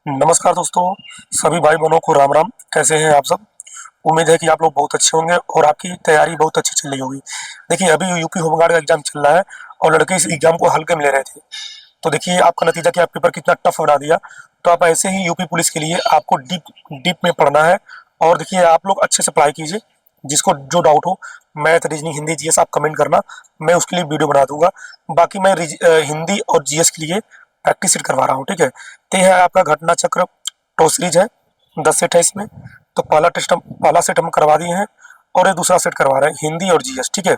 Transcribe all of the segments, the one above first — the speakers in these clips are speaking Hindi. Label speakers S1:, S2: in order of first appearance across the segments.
S1: नमस्कार दोस्तों, सभी भाई बहनों को राम राम। कैसे हैं आप सब? उम्मीद है कि आप लोग बहुत अच्छे होंगे और आपकी तैयारी बहुत अच्छी चल रही होगी। देखिए, अभी यूपी होमगार्ड का एग्जाम चल रहा है और लड़के इस एग्जाम को हल्के में ले रहे थे। तो देखिए आपका नतीजा कि आप पेपर कितना टफ बना दिया। तो आप ऐसे ही यूपी पुलिस के लिए आपको डीप डीप में पढ़ना है। और देखिए, आप लोग अच्छे से पढ़ाई कीजिए। जिसको जो डाउट हो, मैथ, रीजनिंग, हिंदी, जीएस, आप कमेंट करना। मैं उसके लिए वीडियो बना दूंगा। बाकी मैं हिंदी और जीएस के लिए प्रैक्टिस सेट करवा रहा हूँ, ठीक है? तो यह है आपका घटना चक्र टॉप सीरीज है। 10 सेट है इसमें। तो पहला सेट हम करवा दिए हैं और ये दूसरा सेट करवा रहे हैं, हिंदी और जीएस, ठीक है?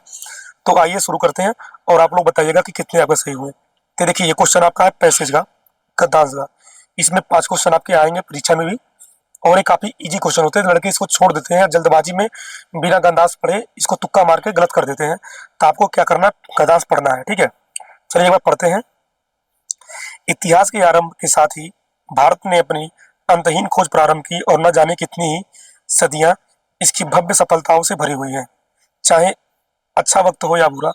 S1: तो आइए शुरू करते हैं और आप लोग बताइएगा कि कितने आपके सही हुए। तो देखिए, ये क्वेश्चन आपका है पैसेज का, गद्दांश का। इसमें 5 क्वेश्चन आपके आएंगे परीक्षा में भी। और ये काफी इजी क्वेश्चन होते हैं, लड़के इसको छोड़ देते हैं जल्दबाजी में, बिना गद्दांश पढ़े इसको तुक्का मार के गलत कर देते हैं। तो आपको क्या करना है, गद्दांश पढ़ना है, ठीक है? चलिए एक बार पढ़ते हैं। इतिहास के आरंभ के साथ ही भारत ने अपनी अंतहीन खोज प्रारंभ की और न जाने कितनी ही सदियां इसकी भव्य सफलताओं से भरी हुई हैं। चाहे अच्छा वक्त हो या बुरा,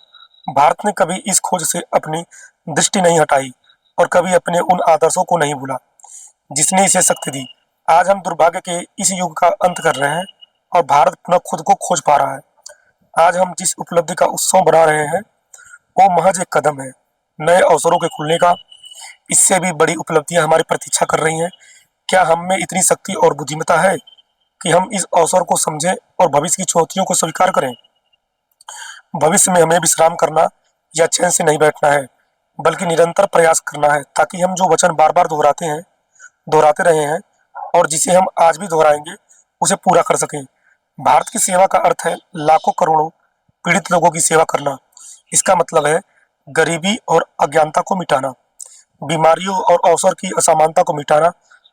S1: भारत ने कभी इस खोज से अपनी दृष्टि नहीं हटाई और कभी अपने उन आदर्शों को नहीं भूला जिसने इसे शक्ति दी। आज हम दुर्भाग्य के इस युग का अंत कर रहे हैं और भारत पुनः खुद को खोज पा रहा है। आज हम जिस उपलब्धि का उत्सव बना रहे हैं वो महज एक कदम है नए अवसरों के खुलने का। इससे भी बड़ी उपलब्धियां हमारी प्रतीक्षा कर रही हैं। क्या हम में इतनी शक्ति और बुद्धिमत्ता है कि हम इस अवसर को समझें और भविष्य की चुनौतियों को स्वीकार करें? भविष्य में हमें विश्राम करना या चैन से नहीं बैठना है, बल्कि निरंतर प्रयास करना है ताकि हम जो वचन बार बार दोहराते रहे हैं और जिसे हम आज भी दोहराएंगे, उसे पूरा कर सकें। भारत की सेवा का अर्थ है लाखों करोड़ों पीड़ित लोगों की सेवा करना। इसका मतलब है गरीबी और अज्ञानता को मिटाना, बीमारियों और अवसर की असमानता को मिटाना।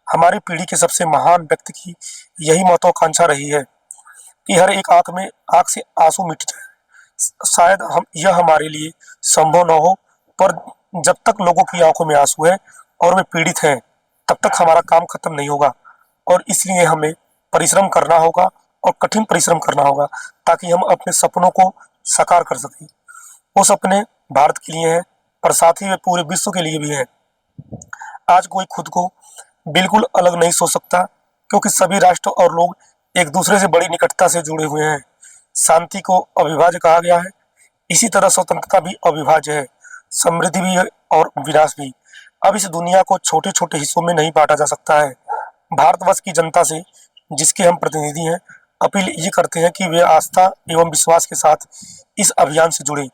S1: हमारी पीढ़ी के सबसे महान व्यक्ति की यही महत्वाकांक्षा रही है कि हर एक आंख से आंसू मिट जाए। शायद हम यह हमारे लिए संभव न हो, पर जब तक लोगों की आंखों में आंसू है और वे पीड़ित हैं, तब तक हमारा काम खत्म नहीं होगा। और इसलिए हमें परिश्रम करना होगा और कठिन परिश्रम करना होगा ताकि हम अपने सपनों को साकार कर सकें। वो सपने भारत के लिए हैं, पर साथ ही वे पूरे विश्व के लिए भी हैं। आज कोई खुद को बिल्कुल अलग नहीं सोच सकता, क्योंकि सभी राष्ट्र और लोग एक दूसरे से बड़ी निकटता से जुड़े हुए हैं। शांति को अविभाज्य कहा गया है, इसी तरह स्वतंत्रता भी अविभाज्य है, समृद्धि भी है और विनाश भी। अब इस दुनिया को छोटे छोटे हिस्सों में नहीं बांटा जा सकता है। भारतवर्ष की जनता से, जिसके हम प्रतिनिधि हैं, अपील ये करते हैं कि वे आस्था एवं विश्वास के साथ इस अभियान से जुड़े।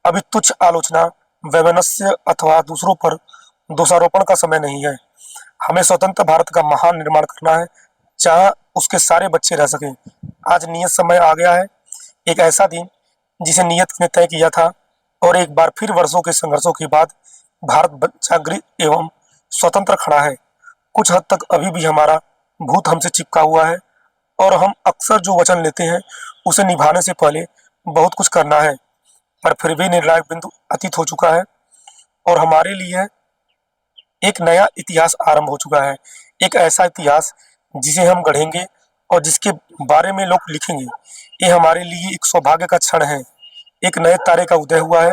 S1: अभी तुच्छ आलोचना, वैमनस्य अथवा दूसरों पर दोषारोपण का समय नहीं है। हमें स्वतंत्र भारत का महान निर्माण करना है, जहाँ उसके सारे बच्चे रह सकें। आज नियत समय आ गया है, एक ऐसा दिन जिसे नियत ने तय किया था। और एक बार फिर वर्षों के संघर्षों के बाद भारत जागृत एवं स्वतंत्र खड़ा है। कुछ हद तक अभी भी हमारा भूत हमसे चिपका हुआ है और हम अक्सर जो वचन लेते हैं उसे निभाने से पहले बहुत कुछ करना है। पर फिर भी निर्णायक बिंदु अतीत हो चुका है और हमारे लिए एक नया इतिहास आरंभ हो चुका है। एक ऐसा इतिहास जिसे हम गढ़ेंगे और जिसके बारे में लोग लिखेंगे। ये हमारे लिए एक सौभाग्य का क्षण है। एक नए तारे का उदय हुआ है,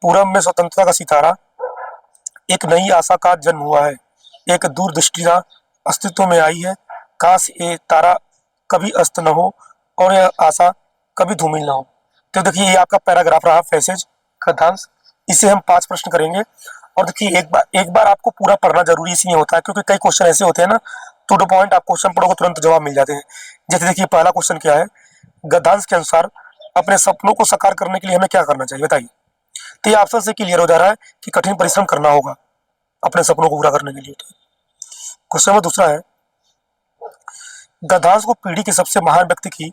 S1: पूरब में स्वतंत्रता का सितारा। एक नई आशा का जन्म हुआ है, एक दूरदृष्टिता अस्तित्व में आई है। काश ये तारा कभी अस्त न हो और यह आशा कभी धूमिल न हो। तो देखिए, ये आपका पैराग्राफ रहा पैसेज गद्यांश। इसे हम 5 प्रश्न करेंगे। और देखिए, एक बार आपको पूरा पढ़ना जरूरी इसलिए होता है क्योंकि कई क्वेश्चन ऐसे होते हैं ना, टू द पॉइंट आप क्वेश्चन पढ़ोगे तुरंत जवाब मिल जाते हैं। जैसे देखिए, पहला क्वेश्चन क्या है, गद्यांश के अनुसार अपने सपनों को साकार करने के लिए हमें क्या करना चाहिए, बताइए। तो ये ऑप्शन से क्लियर हो जा रहा है कि कठिन परिश्रम करना होगा अपने सपनों को पूरा करने के लिए। क्वेश्चन नंबर दूसरा है, गद्यांश को पीढ़ी के सबसे महान व्यक्ति की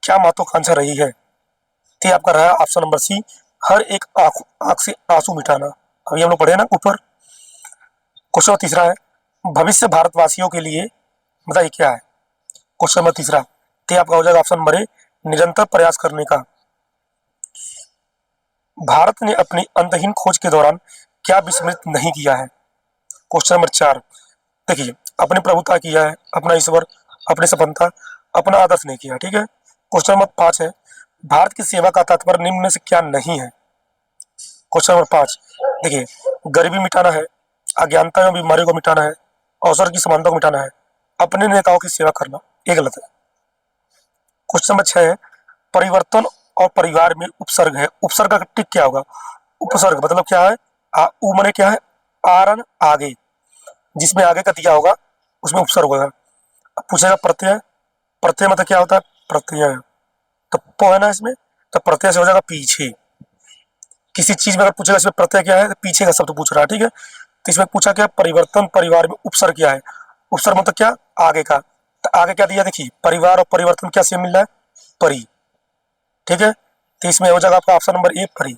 S1: क्या महत्वाकांक्षा रही है? तो ये आपका रहा ऑप्शन नंबर सी, हर एक आंख से आंसू मिटाना। अभी हम लोग पढ़े ना ऊपर। क्वेश्चन नंबर तीसरा है, भविष्य भारतवासियों के लिए बताइए क्या है? क्वेश्चन नंबर तीसरा, तो ये आपका हो जाएगा ऑप्शन नंबर ए, निरंतर प्रयास करने का। भारत ने अपनी अंतहीन खोज के दौरान क्या विस्मृत नहीं किया है? क्वेश्चन नंबर 4, देखिए, अपनी प्रभुता किया है, अपना ईश्वर, अपनी सफलता, अपना आदर्श नहीं किया, ठीक है। क्वेश्चन नंबर 5 है, भारत की सेवा का तात्पर्य निम्न में से क्या नहीं है? क्वेश्चन नंबर 5, देखिए, गरीबी मिटाना है, अज्ञानता एवं बीमारी को मिटाना है, अवसर की समानता को मिटाना है, अपने नेताओं की सेवा करना, ये गलत है। क्वेश्चन नंबर 6 है, परिवर्तन और परिवार में उपसर्ग है, उपसर्ग का टिक क्या होगा? उपसर्ग मतलब क्या है? उ माने क्या है? आरण आगे, जिसमें आगे का दिया होगा उसमें उपसर्ग होगा। अब पूछेगा प्रत्यय, प्रत्यय मतलब क्या होता है? प्रत्यय, तो प है ना इसमें, तो प्रत्यय से हो जाएगा पीछे। किसी चीज में अगर पूछेगा इसमें प्रत्यय क्या है, तो पीछे का शब्द पूछ रहा है, ठीक है। तो इसमें पूछा क्या? परिवर्तन परिवार में उपसर्ग क्या है? उपसर्ग मतलब क्या? आगे का। तो आगे क्या दिया? देखिए, परिवार और परिवर्तन क्या से मिल रहा है? परि, ठीक है। तो इसमें हो जाएगा आपका ऑप्शन नंबर ए परि,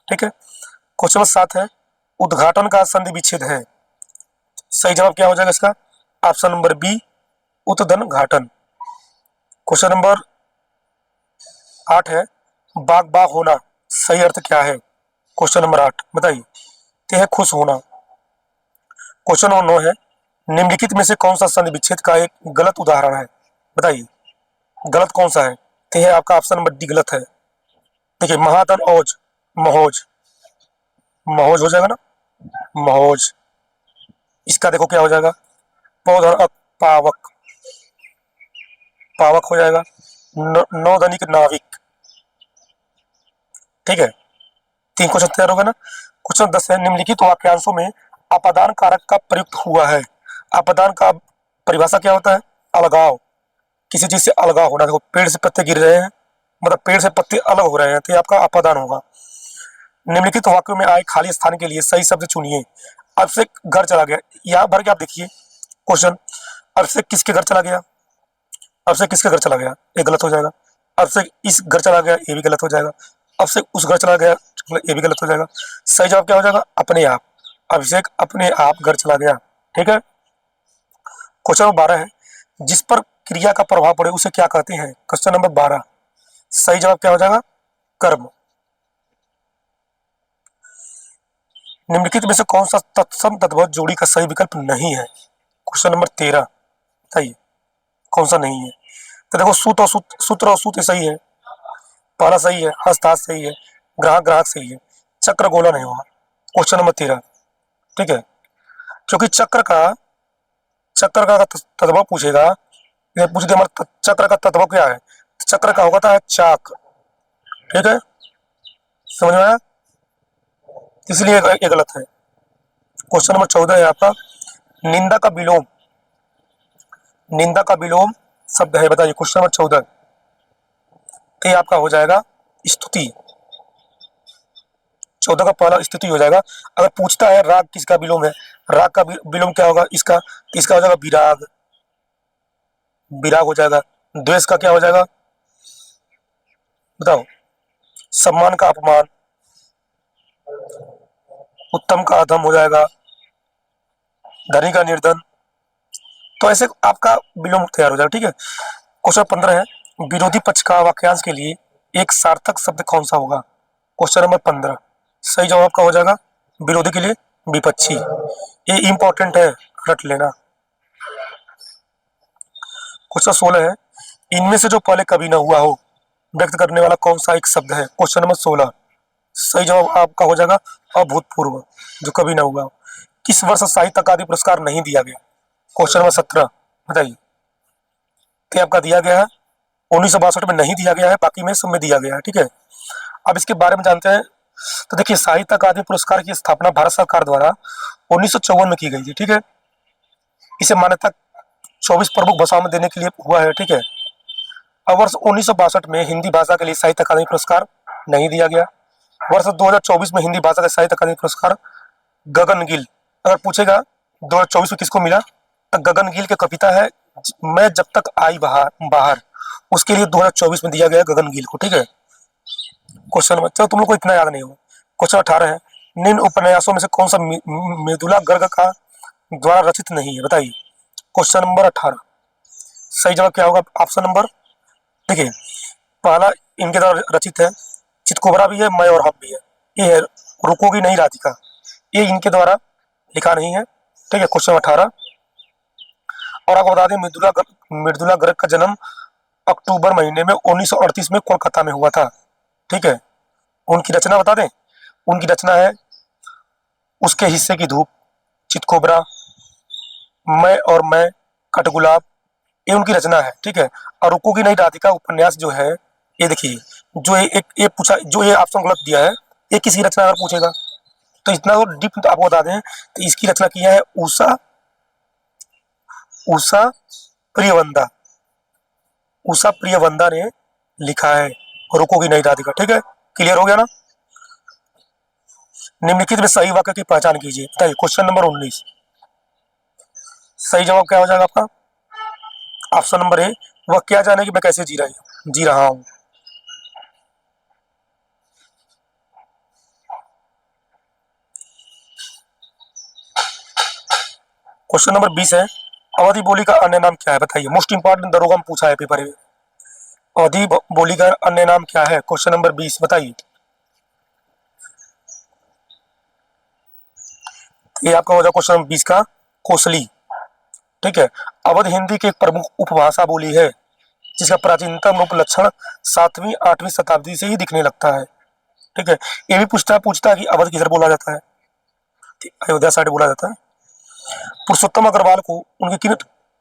S1: ठीक है। क्वेश्चन नंबर 7 है, उद्घाटन का संधि विच्छेद है, सही जवाब क्या हो जाएगा इसका? ऑप्शन नंबर बी उद्घन घाटन। क्वेश्चन नंबर 8 है, बाग बाग होना, सही अर्थ क्या है? क्वेश्चन नंबर 8 बताइए। ते है खुश होना। क्वेश्चन नंबर 9 है, निम्नलिखित में से कौन सा संधि विच्छेद का एक गलत उदाहरण है? बताइए, गलत कौन सा है? ते है आपका ऑप्शन नंबर डी गलत है। देखिए, महाधन औज, महोज, महोज हो जाएगा ना, महोज। इसका देखो क्या हो जाएगा? पौधन अक, पावक, पावक हो जाएगा। नौधनिक नाविक, ठीक है। 3 क्वेश्चन तैयार होगा ना। क्वेश्चन 10 है, निम्नलिखित वाक्यांशों में अपादान कारक का प्रयुक्त हुआ है। अपादान का परिभाषा क्या होता है? अलगाव, किसी चीज से अलगाव होना। देखो, पेड़ से पत्ते गिर रहे हैं, मतलब पेड़ से पत्ते अलग हो रहे हैं, तो ये आपका अपादान होगा। निम्नलिखित वाक्यों में आए खाली स्थान के लिए सही शब्द चुनिए। अब से घर चला गया, यहाँ भर के आप देखिए क्वेश्चन। अब से किसके घर चला गया? अब से किसके घर चला गया? ये गलत हो जाएगा। अब से इस घर चला गया, ये भी गलत हो जाएगा। अब से उस घर चला गया, ये भी गलत हो जाएगा। सही जवाब क्या हो जाएगा? अपने आप, अभिषेक अपने आप घर चला गया, ठीक है। क्वेश्चन नंबर 12 है, जिस पर क्रिया का प्रभाव पड़े उसे क्या कहते हैं? क्वेश्चन नंबर 12, सही जवाब क्या हो जाएगा? कर्म। निम्नलिखित में से कौन सा तत्सम तद्भव जोड़ी का सही विकल्प नहीं है? क्वेश्चन नंबर 13 बताइए, कौन सा नहीं है? तो देखो, सूत और सूत्र और सूत्र सही है, पहला सही है, हस्त हाथ सही है, ग्राहक ग्राहक सही है, चक्र गोला नहीं होगा। क्वेश्चन नंबर 13, ठीक है। क्योंकि चक्र का तद्भव पूछेगा, ये पूछ दे हमारा चक्र का तद्भव क्या है, चक्र का होगा था चाक, ठीक है, समझ में आया? इसलिए ये गलत है। क्वेश्चन नंबर 14 है आपका, निंदा का विलोम, निंदा का विलोम शब्द है, बताइए। क्वेश्चन नंबर 14, तो ये आपका हो जाएगा स्तुति। 14 का पहला स्तुति हो जाएगा। अगर पूछता है राग किसका विलोम है, राग का विलोम क्या होगा इसका? इसका हो जाएगा विराग, विराग हो जाएगा। द्वेष का क्या हो जाएगा बताओ? सम्मान का अपमान, उत्तम का अधम हो जाएगा, धनी का निर्धन। तो ऐसे आपका विलोम तैयार हो जाएगा, ठीक है। क्वेश्चन 15 है, विरोधी पक्ष का वाक्यांश के लिए एक सार्थक शब्द कौन सा होगा? क्वेश्चन नंबर 15, सही जवाब का हो जाएगा विरोधी के लिए विपक्षी। ये इंपॉर्टेंट है, रट लेना। क्वेश्चन 16 है, इनमें से जो पहले कभी न हुआ हो व्यक्त करने वाला कौन सा एक शब्द है? क्वेश्चन नंबर 16, सही जवाब आपका हो जाएगा अभूतपूर्व, जो कभी न हुआ हो। किस वर्ष साहित्य अकादमी पुरस्कार नहीं दिया गया? क्वेश्चन नंबर 17 बताइए। तो आपका दिया गया है 1962 में नहीं दिया गया है, बाकी में सब में दिया गया है, ठीक है। अब इसके बारे में जानते हैं। तो देखिए, साहित्य अकादमी पुरस्कार की स्थापना भारत सरकार द्वारा 1954 में की गई थी, ठीक है। इसे मान्यता 24 प्रमुख भाषाओं में देने के लिए हुआ है, ठीक है। अब वर्ष 1962 में हिंदी भाषा के लिए साहित्य अकादमी पुरस्कार नहीं दिया गया। वर्ष 2024 में हिंदी भाषा का साहित्य अकादमी पुरस्कार गगन गिल, अगर पूछेगा 2024 में किसको मिला, तो गगन गिल की कविता है मैं जब तक आई बाहर बाहर, उसके लिए 2024 में दिया गया गगन गिल को, ठीक है। क्वेश्चन नंबर, चलो तुम लोग को इतना याद नहीं होगा। क्वेश्चन 18 है, निम्न उपन्यासों में से कौन सा मृदुला गर्ग का द्वारा रचित नहीं है? बताइए। क्वेश्चन नंबर 18, सही जवाब क्या होगा? ऑप्शन नंबर, देखिए, पहला इनके द्वारा रचित है, चितकोबरा भी है, मैं और हम भी है, ये है रुकोगी नहीं राधिका, ये इनके द्वारा लिखा नहीं है, ठीक है। क्वेश्चन 18, और आपको बता दें मृदुला गर्ग का जन्म अक्टूबर महीने में 1938 में कोलकाता में हुआ था, ठीक है। उनकी रचना बता दें, उनकी रचना है उसके हिस्से की धूप, चितकोबरा, मैं और मैं, कटगुलाब, ये उनकी रचना है, ठीक है। और रुको की नहीं राधिका उपन्यास जो है, ये देखिए, जो ये पूछा, जो ये ऑप्शन गलत दिया है, ये किसी रचना अगर पूछेगा तो इतना वो डीप आपको बता दें, तो इसकी रचना किया है उषा, उषा प्रियवंदा, उषा प्रियवंदा ने लिखा है। रुको की नहीं राधिका, ठीक है। क्लियर हो गया ना। निम्नलिखित में सही वाक्य की पहचान कीजिए, बताइए। क्वेश्चन नंबर 19, सही जवाब क्या हो जाएगा आपका? ऑप्शन नंबर ए, वह क्या जाने कि मैं कैसे जी रहा हूं। क्वेश्चन नंबर 20 है, अवधि बोली का अन्य नाम क्या है, बताइए। मोस्ट इंपॉर्टेंट, दरोगा में पूछा है पेपर में। अवधि बोली का अन्य नाम क्या है, क्वेश्चन नंबर 20, बताइए। ये आपका हो जाएगा क्वेश्चन नंबर 20 का कोसली, ठीक है। अवध हिंदी की एक प्रमुख उपभाषा बोली है जिसका प्राचीनतम रूप लक्षण 7वीं 8वीं शताब्दी से ही दिखने लगता है, ठीक है। ये भी पूछता है कि अवध किधर बोला जाता है, अयोध्या साइड बोला जाता है। पुरुषोत्तम अग्रवाल को उनकी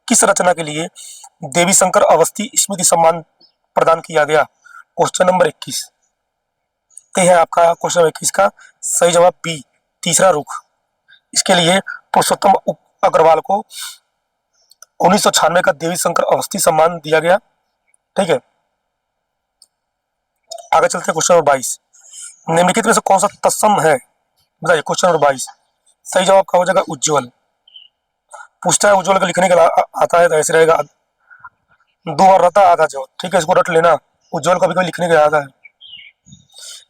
S1: किस रचना के लिए देवी शंकर अवस्थी स्मृति सम्मान प्रदान किया गया, क्वेश्चन नंबर 21। ये है आपका क्वेश्चन नंबर 21 का सही जवाब बी, तीसरा रुख। इसके लिए पुरुषोत्तम अग्रवाल को 1996 का देवी शंकर अवस्थी सम्मान दिया गया, ठीक है। आगे चलते हैं क्वेश्चन नंबर 22, निम्नलिखित में से कौन सा तत्सम है, बताइए। क्वेश्चन नंबर 22, सही जवाब का हो जाएगा उज्ज्वल। पूछता है उज्ज्वल का लिखने का आता है तो ऐसे रहेगा, दो बार रहता आधा जवाब, ठीक है, इसको रट लेना। उज्ज्वल का भी कोई लिखने का आता है,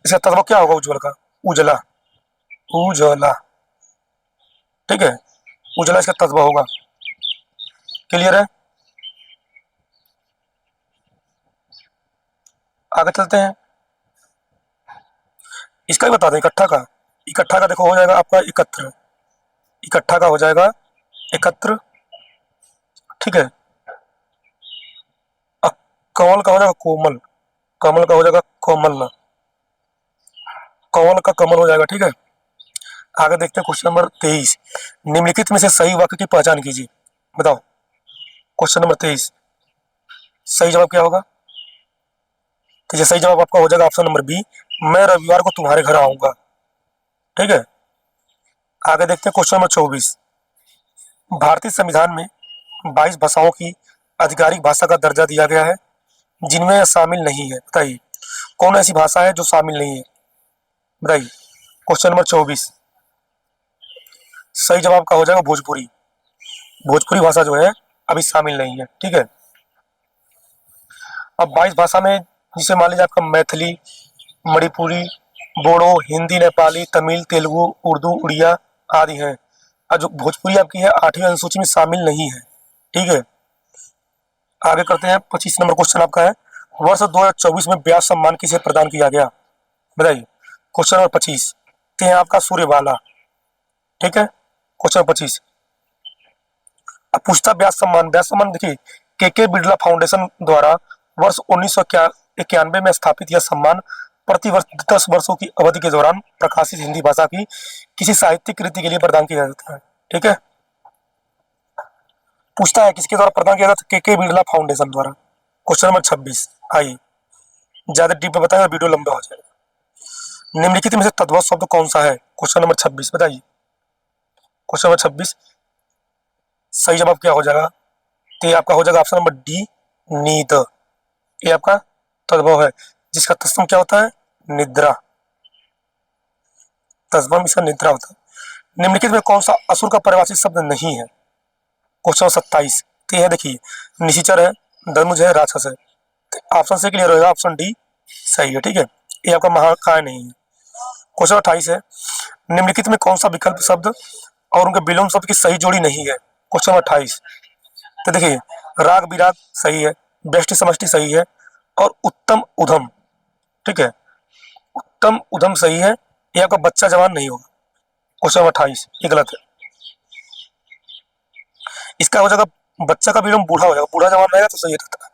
S1: इसका तत्व क्या होगा उज्ज्वल का? उजला, उजला, ठीक है, उजला इसका तत्व होगा। क्लियर है। आगे चलते हैं, इसका भी बता दें। इकट्ठा का देखो हो जाएगा आपका एकत्र, इकट्ठा का हो जाएगा एकत्र, ठीक है। कमल का हो जाएगा कोमल, कमल का हो जाएगा कोमल, कमल का कमल हो जाएगा, ठीक है। आगे देखते हैं क्वेश्चन नंबर 23, निम्नलिखित में से सही वाक्य की पहचान कीजिए, बताओ। क्वेश्चन नंबर 23, सही जवाब क्या होगा? तो सही जवाब आपका हो जाएगा ऑप्शन नंबर बी, मैं रविवार को तुम्हारे घर आऊंगा, ठीक है। आगे देखते हैं क्वेश्चन नंबर 24, भारतीय संविधान में 22 भाषाओं की आधिकारिक भाषा का दर्जा दिया गया है जिनमें यह शामिल नहीं है, बताइए। कौन ऐसी भाषा है जो शामिल नहीं है, बताइए। क्वेश्चन नंबर 24, सही जवाब का हो जाएगा भोजपुरी, भोजपुरी भाषा जो है अभी शामिल नहीं है, ठीक है। अब 22 भाषा में जिसे मान लीजिए आपका मैथिली, मणिपुरी, बोडो, हिंदी, नेपाली, तमिल, तेलुगु, उर्दू, उड़िया आदि हैं। और जो भोजपुरी आपकी है 8वीं अनुसूची में शामिल नहीं है, ठीक है। आगे करते हैं, 25 नंबर क्वेश्चन आपका है, वर्ष 2024 में व्यास सम्मान किसे प्रदान किया गया, बताइए। क्वेश्चन नंबर 25 है आपका सूर्यबाला, ठीक है। क्वेश्चन नंबर 25, अब पूछता व्यास सम्मान देखिए, के बिरला फाउंडेशन द्वारा वर्ष 1991 में स्थापित यह सम्मान प्रति वर्ष 10 वर्षों की अवधि के दौरान प्रकाशित हिंदी भाषा की किसी साहित्यिक कृति के लिए प्रदान किया जाता है, ठीक है। पूछता है किसके द्वारा प्रदान किया जाता है, के बिरला फाउंडेशन द्वारा। क्वेश्चन नंबर 26, आइए ज्यादा डीप में बताएगा, वीडियो लंबा हो जाएगा। निम्नलिखित में से तद्भव शब्द कौन सा है, क्वेश्चन नंबर 26, बताइए। क्वेश्चन नंबर 26, सही जवाब क्या हो जाएगा? तो ये आपका हो जाएगा ऑप्शन नंबर डी, नींद। ये आपका तद्भव है जिसका तत्सम क्या होता है, निद्रा, तद्भव इसका निद्रा होता है। निम्नलिखित में कौन सा असुर का परिभाषित शब्द नहीं है, क्वेश्चन 27, तो यह देखिए, निशिचर है, धनुज है, राक्षस है। तो ऑप्शन से क्लियर होगा, ऑप्शन डी सही है, ठीक है। ये आपका महाकाय नहीं है। क्वेश्चन 28 है, निम्नलिखित में कौन सा विकल्प शब्द और उनके विलोम शब्द की सही जोड़ी नहीं है, क्वेश्चन 28। तो देखिए, राग विराग सही है, व्यष्टि समष्टि सही है, और उत्तम उधम, ठीक है, उत्तम उधम सही है। ये आपका बच्चा जवान नहीं होगा, क्वेश्चन 28 ये गलत है। इसका हो जाएगा बच्चा का विलोम बूढ़ा हो जाएगा, बूढ़ा जवान रहेगा तो सही रहता है,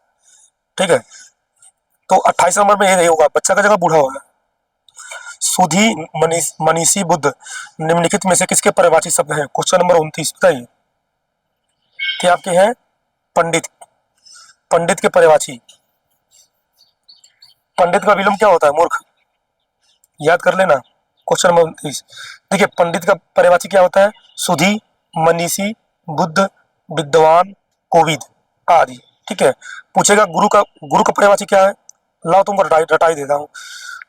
S1: ठीक है। तो 28 नंबर में ये होगा, बच्चा का जगह बूढ़ा होगा। सुधी, मनीषी, बुद्ध निम्नलिखित में से किसके परिभाषित शब्द हैं, क्वेश्चन नंबर 29, बताइए। थे आपके हैं पंडित। पंडित के पर्यायवाची, पंडित का विलोम क्या होता है? मूर्ख। याद कर लेना। Question number 29। देखिए पंडित का पर्यायवाची क्या होता है? सुधी, मनीषी, बुद्ध, विद्वान, कोविद आदि। ठीक है। पूछेगा गुरु का पर्यायवाची क्या है? लाओ तुमको रटाई देता हूँ।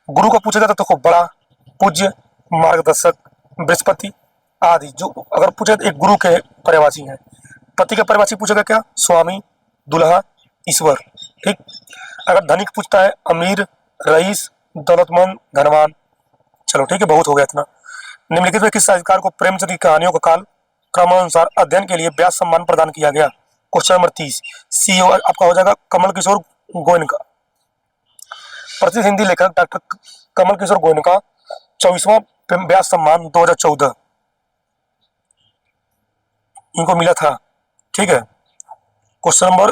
S1: गुरु का पूछेगा तो देखो बड़ा, पूज्य, मार्गदर्शक, बृहस्पति आदि। जो अगर पूछे तो एक गुरु के पर्यायवाची हैं। पति का पर्यायवाची पूछेगा क्या? स्वामी, दुल्हा, ईश्वर। ठीक। अगर धनिक पूछता है अमीर, रईस, दौलतमंद, धनवान। चलो ठीक है, बहुत हो गया इतना। निम्नलिखित में किस साहित्यकार को प्रेमचंद की कहानियों का काल क्रमानुसार अध्ययन के लिए व्यास सम्मान प्रदान किया गया? Question number 30। सी आपका हो जाएगा कमल किशोर गोयनका। प्रसिद्ध हिंदी लेखक डॉक्टर कमल किशोर गोयनका 24वां व्यास सम्मान 2014 इनको मिला था। ठीक है। क्वेश्चन नंबर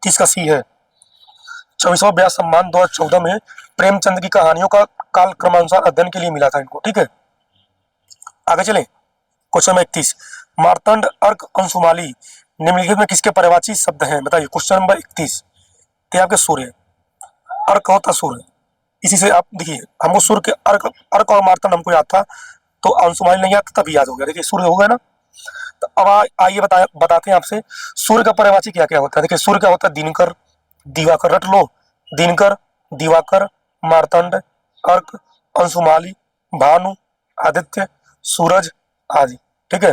S1: 30 का सी है। 24वां व्यास सम्मान 2014 में प्रेमचंद की कहानियों का काल क्रमानुसार अध्ययन के लिए मिला था इनको। ठीक है, आगे चले। Question number 31। मार्तंड, अर्क, अंशुमाली निम्नलिखित में किसके पर्यायवाची शब्द हैं? बताइए। Question number 31। ते आपके सूर्य, अर्क होता सूर्य। इसी से आप देखिए, हमको सूर्य के अर्क और मार्तंड हमको याद था, तो अंशुमाली नहीं याद था, तभी याद हो गया। देखिए सूर्य हो गया ना। तो अब आइए बताते हैं आपसे सूर्य का पर्यायवाची क्या क्या होता है। देखिए सूर्य क्या होता है? दिनकर, दिवाकर। रट लो। दिनकर, दिवाकर, मार्तंड, अर्क, अंशुमाली, भानु, आदित्य, सूरज आदि। ठीक है,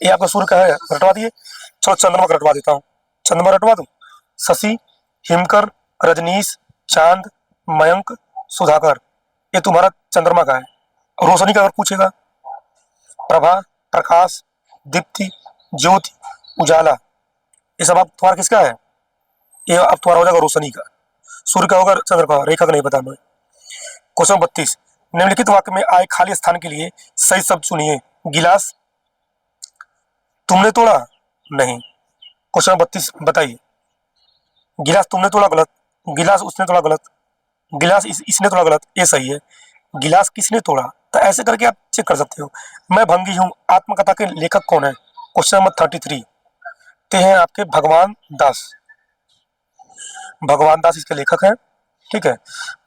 S1: ये आपका सूर्य का है, रटवा दिए। चलो चंद्रमा का रटवा देता हूँ। चंद्रमा रटवा दूं। शशि, हिमकर, रजनीश, चांद, मयंक, सुधाकर। ये तुम्हारा चंद्रमा का है। रोशनी का अगर पूछेगा, प्रभा, प्रकाश, दीप्ति, ज्योति, उजाला। ये सब आप तुम्हारा किसका है? ये अब तुम्हारा हो जाएगा रोशनी का। सूर्य का होगा, चंद्र का, रेखा का नहीं पता मैं। क्वेश्चन 32। निम्नलिखित वाक्य में आए खाली स्थान के लिए सही शब्द चुनिए। गिलास, तुमने तोड़ा, नहीं। क्वेश्चन 32 बताइए। गिलास तुमने तोड़ा, गलत। गिलास उसने तोड़ा, गलत। गिलास इसने तोड़ा, गलत। ये सही है। गिलास किसने तोड़ा? तो ऐसे करके आप चेक कर सकते हो। मैं भंगी हूँ आत्मकथा के लेखक कौन है? Question number 33। ते हैं आपके भगवान दास। भगवान दास इसके लेखक हैं। ठीक है।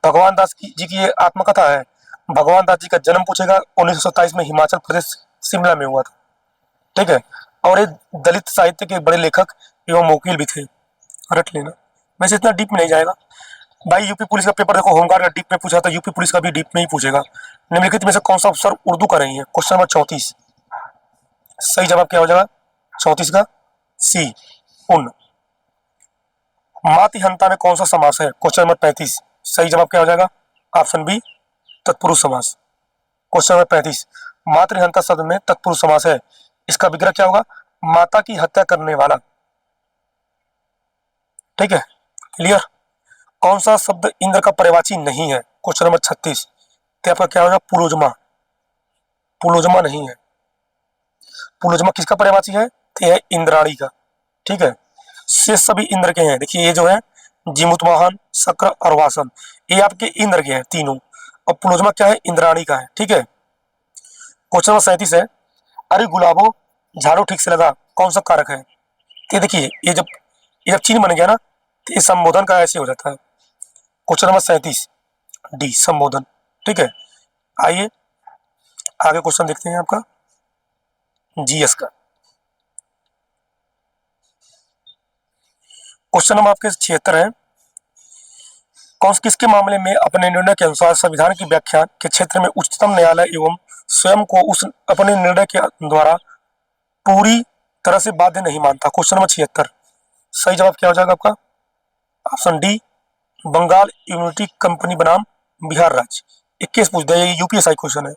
S1: भगवान दास जी की ये आत्मकथा है। भगवान दास जी का जन्म पूछेगा 1927 में हिमाचल प्रदेश शिमला में हुआ था। ठीक है। और ये दलित साहित्य के बड़े लेखक एवं वकील भी थे। रट लेना। वैसे इतना डीप में नहीं जाएगा भाई। यूपी पुलिस का पेपर देखो, होमगार्ड का डीप में पूछा था, यूपी पुलिस का भी डीप में ही पूछेगा। निम्नलिखित में से कौन सा अफसर उर्दू का नहीं है? Question number 34। सही जवाब क्या हो जाएगा? 34 का सी, उन। मातृहंता में कौन सा समास है? Question number 35। सही जवाब क्या हो जाएगा? ऑप्शन बी, तत्पुरुष समास। Question number 35। मातृहंता शब्द में तत्पुरुष समास है। इसका विग्रह क्या होगा? माता की हत्या करने वाला। ठीक है, क्लियर। कौन सा शब्द इंद्र का पर्यायवाची नहीं है? Question number 36। तो आपका क्या होगा? पुलोजमा। पुलोजमा नहीं है। पुलोजमा किसका पर्यायवाची है? तो यह है इंद्राणी का। ठीक है। शेष सभी इंद्र के हैं। देखिए ये जो है जीमुतवाहन, शक्र और वासन, ये आपके इंद्र के हैं तीनों। और पुलोजमा क्या है? इंद्राणी का है। ठीक है। क्वेश्चन नंबर 37 है। अरे गुलाबो, झाड़ू ठीक से लगा, कौन सा कारक है? ये देखिए, ये जब चिन्ह बन गया ना, तो ये संबोधन का ऐसे हो जाता है। क्वेश्चन नंबर 37 डी, संबोधन। ठीक है। आइए आगे क्वेश्चन देखते हैं आपका जीएस का। क्वेश्चन नंबर आपके 76 है। किसके मामले में अपने निर्णय के अनुसार संविधान की व्याख्या के क्षेत्र में उच्चतम न्यायालय एवं स्वयं को उस अपने निर्णय के द्वारा पूरी तरह से बाध्य नहीं मानता? Question number 76। सही जवाब क्या हो जाएगा आपका? Option D, Bengal unity company बनाम बिहार राज्य। 21 पूछ दिया, ये यूपीएसआई क्वेश्चन है।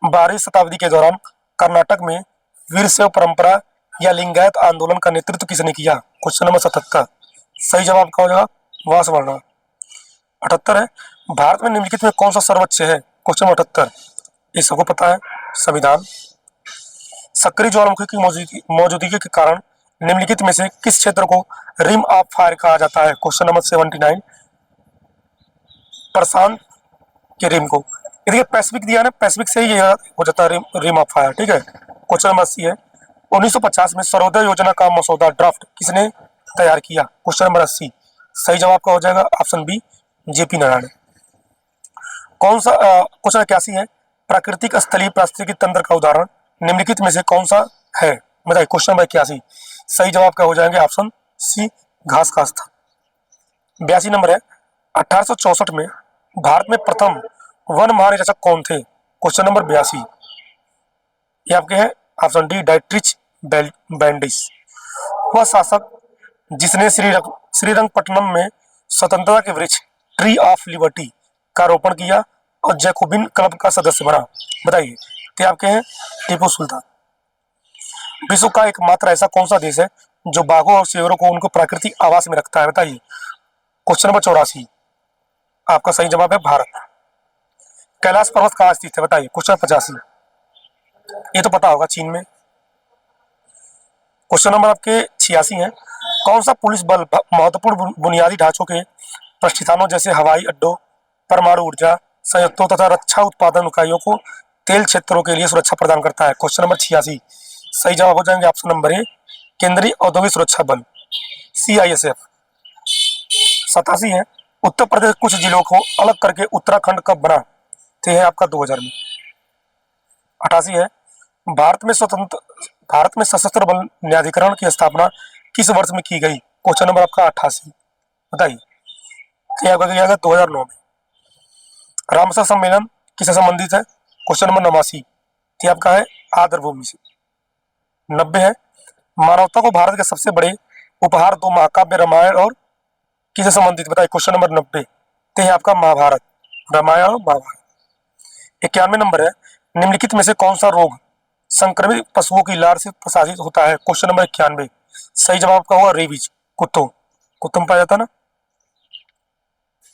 S1: 12वीं शताब्दी के दौरान कर्नाटक में वीरशैव परंपरा या लिंगायत आंदोलन का नेतृत्व किसने किया? Question number 77। सही जवाब क्या हो जाएगा? वासवर्ण। 78 है। भारत में निम्नलिखित में कौन सा सर्वोच्च है? Question number 78। ये सबको पता है, संविधान। सक्रिय ज्वालामुखी की मौजूदगी के कारण निम्नलिखित में से किस क्षेत्र को रिम ऑफ फायर कहा जाता है? Question number 79। प्रशांत के रिम को। ये देखिए पैसिफिक दिया ना, पैसिफिक से ही ये हो जाता है रिम ऑफ फायर। ठीक है। क्वेश्चन नंबर 80 है। 1950 में सर्वोदय योजना का मसौदा ड्राफ्ट किसने तैयार किया? Question number 80। सही जवाब का हो जाएगा ऑप्शन बी, जेपी नारायण। कौन सा क्वेश्चन 81 है, प्राकृतिक स्थलीय पारिस्थितिकी तंत्र का उदाहरण निम्नलिखित में से कौन सा है? बताइए क्वेश्चन नंबर 81। सही जवाब का हो जाएंगे ऑप्शन सी, घास का स्थान। 82 नंबर है, 1864 में भारत में प्रथम वन महानिरीक्षक कौन थे? Question number 82। ये आपके हैं ऑप्शन डी, डाइट्रिच बैंडिस। वह शासक जिसने श्रीरंगपट्टनम में स्वतंत्रता के वृक्ष ट्री ऑफ लिबर्टी का रोपण किया और जैकोबिन क्लब का सदस्य बना? बताइए। तो आपके हैं टीपू सुल्तान। विश्व का एकमात्र ऐसा कौन सा देश है जो बाघों और शेरों को उनको प्राकृतिक आवास में रखता है? बताइए। Question number 84। आपका सही जवाब है भारत। कैलाश पर्वत कहाँ स्थित है? बताइए। क्वेश्चन 85। ये तो पता होगा, चीन में। क्वेश्चन नंबर आपके 86 है, कौन सा पुलिस बल महत्वपूर्ण बुनियादी ढांचों के प्रतिष्ठानों जैसे हवाई अड्डों, परमाणु ऊर्जा संयंत्रों तथा रक्षा उत्पादन इकाइयों को तेल क्षेत्रों के लिए सुरक्षा प्रदान करता है? Question number 86। सही जवाब हो जाएंगे ऑप्शन नंबर ए, केंद्रीय औद्योगिक सुरक्षा बल, CISF। 87 है, उत्तर प्रदेश कुछ जिलों को अलग करके उत्तराखंड कब बना? तो है आपका 2000 में। 88 है, भारत में सशस्त्र बल न्यायाधिकरण की स्थापना किस वर्ष में की गई? क्वेश्चन नंबर आपका 88। बताइए। क्या किया गया? 2009 में। रामसर सम्मेलन किससे संबंधित है? Question number 89। ये आपका है आर्द्र भूमि से। 90 है, मानवता को भारत के सबसे बड़े उपहार दो महाकाव्य रामायण और किससे संबंधित? बताइए। Question number 90। तो है आपका महाभारत, रामायण और महाभारत। 91 नंबर है, निम्नलिखित में से कौन सा रोग संक्रमित पशुओं की लार से प्रसारित होता है? Question number 91। सही जवाब का होगा रेबीज, कुत्तों में पाया जाता ना।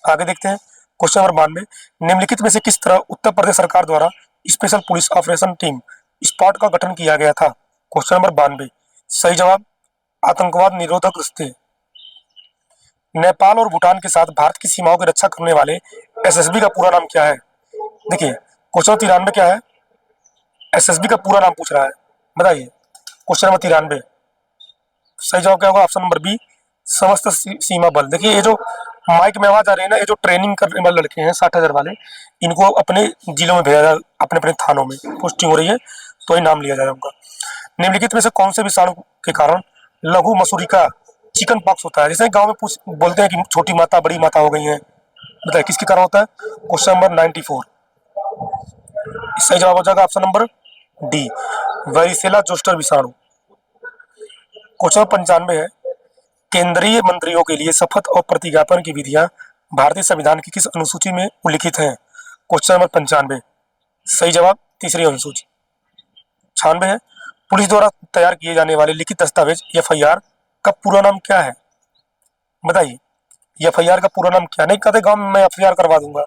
S1: आगे देखते हैं क्वेश्चन नंबर 92। निम्नलिखित में से किस तरह उत्तर प्रदेश सरकार द्वारा special police operation team spot का गठन किया गया था? Question number 92। सही जवाब आतंकवाद निरोधक दस्ते। नेपाल और भूटान के साथ भारत की सीमाओं की रक्षा करने वाले SSB का पूरा नाम क्या है? देखिए क्वेश्चन 93 क्या है, SSB का पूरा नाम पूछ रहा है, बताइए। Question number 93। सही जवाब क्या होगा? ऑप्शन नंबर बी, समस्त सीमा बल। देखिए ये जो माइक में आवाज आ रही है ना, ये जो ट्रेनिंग करने वाले लड़के हैं 60,000 वाले, इनको अपने जिलों में भेजा जाए, अपने अपने थानों में पोस्टिंग हो रही है, तो ही नाम लिया जाएगा उनका। निम्नलिखित में से कौन से विषाणु के कारण लघु मसूरी का चिकन पॉक्स होता है? जैसे गांव में बोलते हैं कि छोटी माता बड़ी माता हो गई है, बताइए किसके कारण होता है? Question number 94। सही जवाब हो जाएगा option number D, varicella zoster विषाणु। क्वेश्चन 95 है, केंद्रीय मंत्रियों के लिए शपथ और प्रतिज्ञापन की विधियां भारतीय संविधान की किस अनुसूची में उल्लिखित हैं? Question number 95। सही जवाब तीसरी अनुसूची। 96 है, पुलिस द्वारा तैयार किए जाने वाले लिखित दस्तावेज FIR का पूरा नाम क्या है? बताइए। FIR का पूरा नाम क्या? नहीं कहते गांव में मैं FIR करवा दूंगा,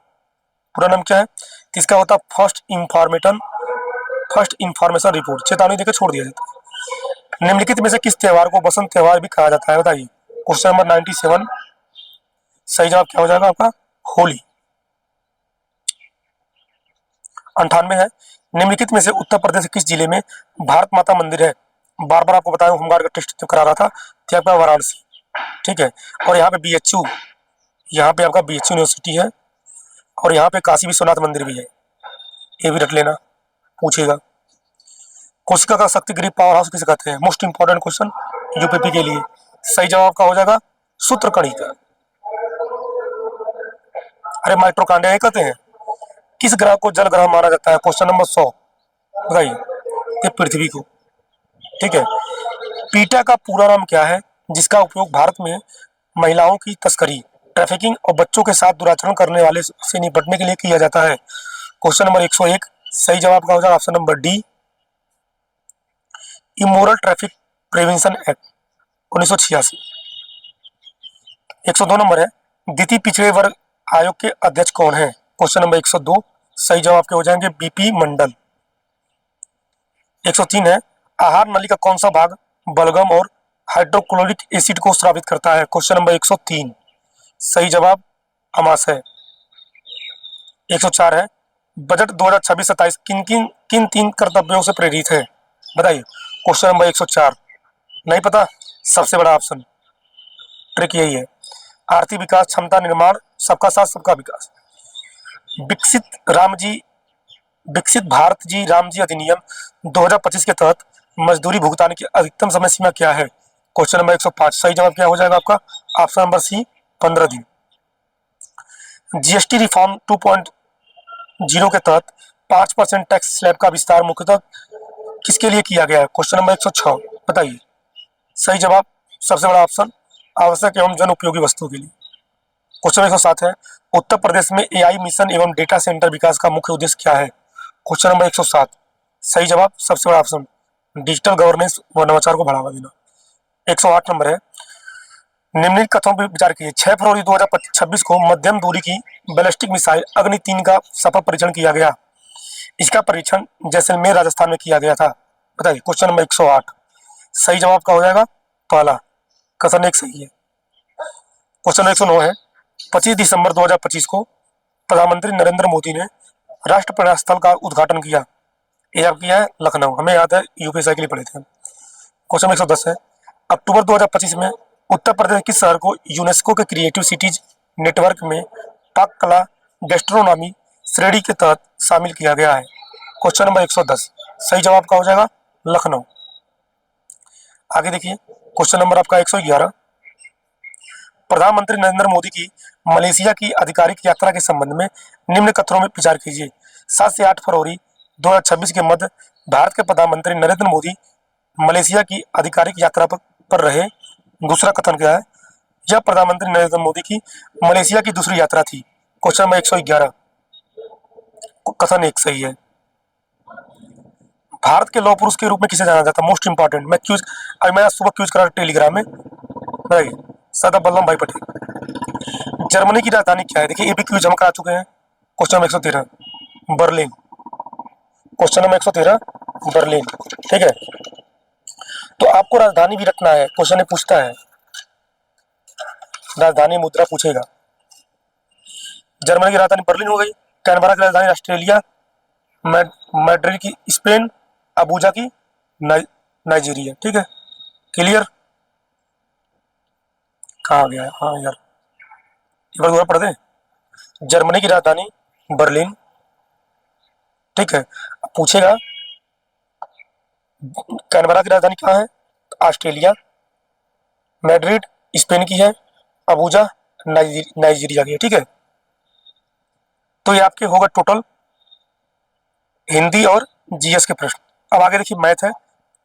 S1: पूरा नाम क्या है? तो इसका होता फर्स्ट इंफॉर्मेशन रिपोर्ट, चेतावनी देकर छोड़ दिया जाता है। निम्नलिखित में से किस त्योहार को बसंत त्योहार भी कहा जाता है? बताइए। Question number 97। सही जवाब क्या हो जाएगा आपका? होली। 98 है, निम्नलिखित में से उत्तर प्रदेश के किस जिले में भारत माता मंदिर है? बार बार आपको बताया, होमगार्ड का टेस्ट करा रहा था, तो आपका वाराणसी, ठीक है। और यहाँ पे BHU, यहाँ पे आपका BHU यूनिवर्सिटी है, और यहाँ पे काशी विश्वनाथ मंदिर भी है, ये भी रट लेना, पूछेगा। कोशिका का शक्ति गृह पावर हाउस किसे कहते हैं? मोस्ट इंपॉर्टेंट क्वेश्चन UPP के लिए। सही जवाब का हो जाएगा सूत्रकणिका। अरे माइट्रोकांड्रिया ये कहते हैं। किस ग्रह को जल ग्रह माना जाता है? Question number 100। बताइए। ये पृथ्वी को, ठीक है। पीटा का पूरा नाम क्या है जिसका उपयोग भारत में महिलाओं की तस्करी, ट्रैफिकिंग और बच्चों के साथ दुराचरण करने वाले से निपटने के लिए किया जाता है? Question number 101। सही जवाब का हो जाएगा option number D, immoral traffic prevention act 1986। 102 number है, द्वितीय पिछड़े वर्ग आयोग के अध्यक्ष कौन है? Question number 102। सही जवाब के हो जाएंगे BP मंडल। 103 है, आहार नली का कौन सा भाग बलगम और हाइड्रोक्लोरिक एसिड को स्रावित करता है? Question number 103। सही जवाब अमाशय। 104 है, बजट 2026-27 किन तीन कर्तव्यों से प्रेरित है? बताइए। क्वेश्चन नंबर 104, नहीं पता? सबसे बड़ा ऑप्शन, ट्रिक यही है। आर्थिक विकास, क्षमता निर्माण, सबका साथ सबका विकास। विकसित राम जी विकसित भारत जी राम जी अधिनियम 2025 के तहत मजदूरी भुगतान की अधिकतम समय सीमा क्या है? क्वेश्चन नंबर 105, सही जवाब क्या हो जाएगा आपका? ऑप्शन नंबर सी, 15 दिन। जीएसटी रिफॉर्म 2.0 के तहत 5% टैक्स स्लैब का विस्तार मुख्यतः किसके लिए किया गया है? क्वेश्चन नंबर 106, बताइए। सही जवाब, सबसे बड़ा ऑप्शन, आवश्यक एवं जन उपयोगी वस्तुओं के लिए। क्वेश्चन 107 है, उत्तर प्रदेश में एआई मिशन एवं डेटा सेंटर विकास का मुख्य उद्देश्य क्या है? क्वेश्चन नंबर 107, सही जवाब, सबसे बड़ा ऑप्शन, डिजिटल गवर्नेंस व नवाचार को बढ़ावा देना। 108 नंबर है, निम्नलिखित कथनों पर विचार कीजिए। 6 फरवरी 2026 को मध्यम दूरी की बैलिस्टिक मिसाइल अग्नि 3 का सफल परीक्षण किया गया। इसका परीक्षण जैसलमेर राजस्थान में किया गया था। बताइए। क्वेश्चन नंबर 108, सही जवाब का हो जाएगा पहला, कथन एक सही है। क्वेश्चन 109 है, 25 दिसंबर 2025 को प्रधानमंत्री नरेंद्र मोदी ने राष्ट्र प्रयास स्थल का उद्घाटन किया। ये आप किया है लखनऊ, हमें याद है, यूपीएससी के लिए पढ़े थे। क्वेश्चन 110 है, अक्टूबर 2025 में उत्तर प्रदेश किस शहर को यूनेस्को के क्रिएटिव सिटीज नेटवर्क में पाक कला गैस्ट्रोनॉमी श्रेणी के तहत शामिल किया गया है? क्वेश्चन नंबर 110, सही जवाब का हो जाएगा लखनऊ। आगे देखिए, क्वेश्चन नंबर आपका 111, प्रधानमंत्री नरेंद्र मोदी की मलेशिया की आधिकारिक यात्रा के संबंध में निम्न कथनों में विचार कीजिए। 7 से 8 फरवरी 2026 के मध्य भारत के प्रधानमंत्री नरेंद्र मोदी मलेशिया की आधिकारिक यात्रा पर रहे। दूसरा कथन क्या है? यह प्रधानमंत्री नरेंद्र मोदी की मलेशिया की दूसरी यात्रा थी। क्वेश्चन नंबर 111, कथन एक सही है। भारत के लौह पुरुष के रूप में किसे जाना जाता है? मोस्ट इंपॉर्टेंट, मैं आज सुबह क्यूज करा टेलीग्राम में, बताइए। सरदार वल्लभ भाई पटेल। जर्मनी की राजधानी क्या है? देखिए, ये भी क्यूज हम करा चुके हैं। Question number 113, Berlin. Question number 113, Berlin. ठीक है, तो आपको राजधानी भी रखना है, क्वेश्चन पूछता है, राजधानी मुद्रा पूछेगा। जर्मनी की राजधानी बर्लिन हो गई, कैनबरा की राजधानी ऑस्ट्रेलिया, मैड्रिड की स्पेन, अबूजा की नाइजीरिया। ठीक है, क्लियर? कहाँ गया है? हाँ यार, एक बार दोबारा पढ़ दें। जर्मनी की राजधानी बर्लिन, ठीक है, पूछेगा कैनबरा की राजधानी कहाँ है? ऑस्ट्रेलिया, मैड्रिड स्पेन की है, अबूजा नाइजीरिया की है। ठीक है, तो ये आपके होगा टोटल हिंदी और जीएस के प्रश्न। अब आगे देखिए, मैथ है,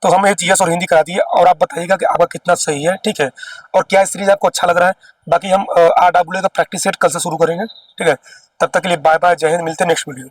S1: तो हम ये जीएस और हिंदी करा दिए, और आप बताइएगा कि आपका कितना सही है। ठीक है, और क्या सीरीज आपको अच्छा लग रहा है। बाकी हम RWA का प्रैक्टिस सेट कल से शुरू करेंगे। ठीक है, तब तक के लिए बाय बाय, जय हिंद, मिलते हैं नेक्स्ट वीडियो।